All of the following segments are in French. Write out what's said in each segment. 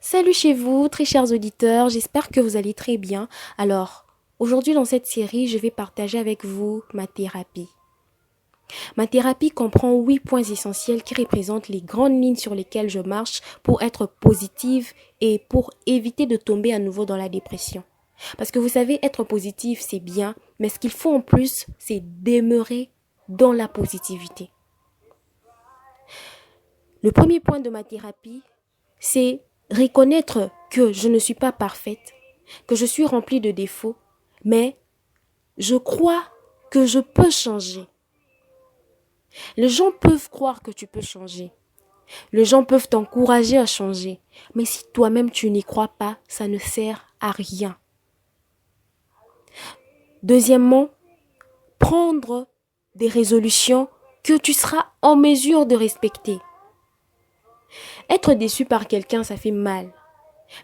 Salut chez vous, très chers auditeurs, j'espère que vous allez très bien. Alors, aujourd'hui dans cette série, je vais partager avec vous ma thérapie. Ma thérapie comprend 8 points essentiels qui représentent les grandes lignes sur lesquelles je marche pour être positive et pour éviter de tomber à nouveau dans la dépression. Parce que vous savez, être positif, c'est bien, mais ce qu'il faut en plus, c'est demeurer dans la positivité. Le premier point de ma thérapie, c'est reconnaître que je ne suis pas parfaite, que je suis remplie de défauts, mais je crois que je peux changer. Les gens peuvent croire que tu peux changer. Les gens peuvent t'encourager à changer. Mais si toi-même tu n'y crois pas, ça ne sert à rien. Deuxièmement, prendre des résolutions que tu seras en mesure de respecter. Être déçu par quelqu'un, ça fait mal.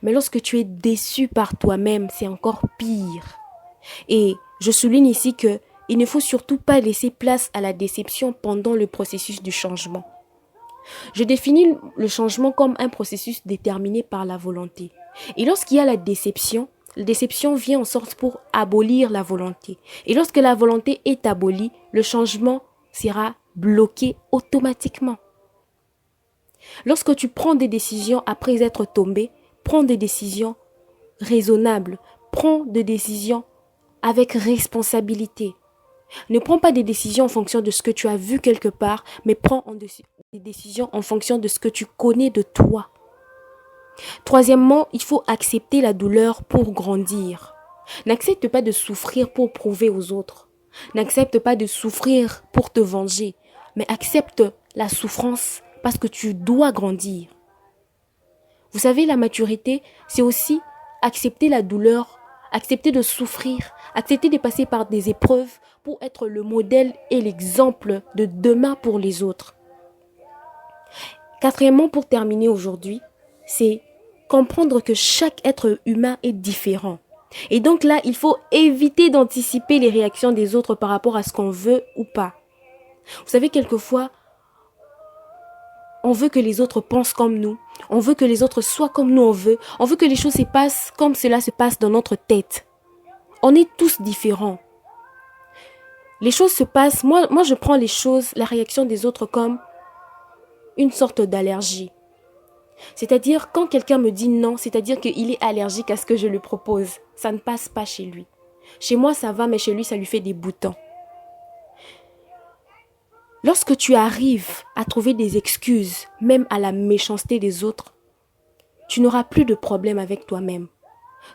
Mais lorsque tu es déçu par toi-même, c'est encore pire. Et je souligne ici que il ne faut surtout pas laisser place à la déception pendant le processus du changement. Je définis le changement comme un processus déterminé par la volonté. Et lorsqu'il y a la déception vient en sorte pour abolir la volonté. Et lorsque la volonté est abolie, le changement sera bloqué automatiquement. Lorsque tu prends des décisions après être tombé, prends des décisions raisonnables, prends des décisions avec responsabilité. Ne prends pas des décisions en fonction de ce que tu as vu quelque part, mais prends des décisions en fonction de ce que tu connais de toi. Troisièmement, il faut accepter la douleur pour grandir. N'accepte pas de souffrir pour prouver aux autres. N'accepte pas de souffrir pour te venger, mais accepte la souffrance parce que tu dois grandir. Vous savez, la maturité, c'est aussi accepter la douleur, accepter de souffrir, accepter de passer par des épreuves pour être le modèle et l'exemple de demain pour les autres. Quatrièmement, pour terminer aujourd'hui, c'est comprendre que chaque être humain est différent. Et donc là, il faut éviter d'anticiper les réactions des autres par rapport à ce qu'on veut ou pas. Vous savez, quelquefois, on veut que les autres pensent comme nous. On veut que les autres soient comme nous on veut. On veut que les choses se passent comme cela se passe dans notre tête. On est tous différents. Les choses se passent, moi je prends les choses, la réaction des autres comme une sorte d'allergie. C'est-à-dire quand quelqu'un me dit non, c'est-à-dire qu'il est allergique à ce que je lui propose. Ça ne passe pas chez lui. Chez moi ça va, mais chez lui ça lui fait des boutons. Lorsque tu arrives à trouver des excuses, même à la méchanceté des autres, tu n'auras plus de problème avec toi-même.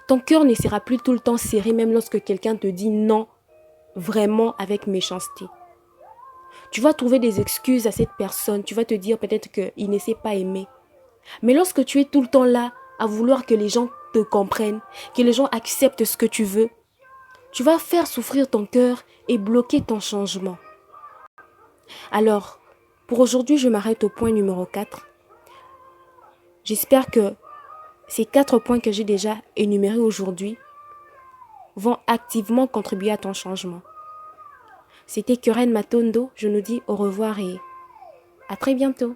Ton cœur ne sera plus tout le temps serré, même lorsque quelqu'un te dit non, vraiment avec méchanceté. Tu vas trouver des excuses à cette personne, tu vas te dire peut-être qu'il ne sait pas aimer. Mais lorsque tu es tout le temps là, à vouloir que les gens te comprennent, que les gens acceptent ce que tu veux, tu vas faire souffrir ton cœur et bloquer ton changement. Alors, pour aujourd'hui, je m'arrête au point numéro 4. J'espère que ces 4 points que j'ai déjà énumérés aujourd'hui vont activement contribuer à ton changement. C'était Keren Matondo, je nous dis au revoir et à très bientôt.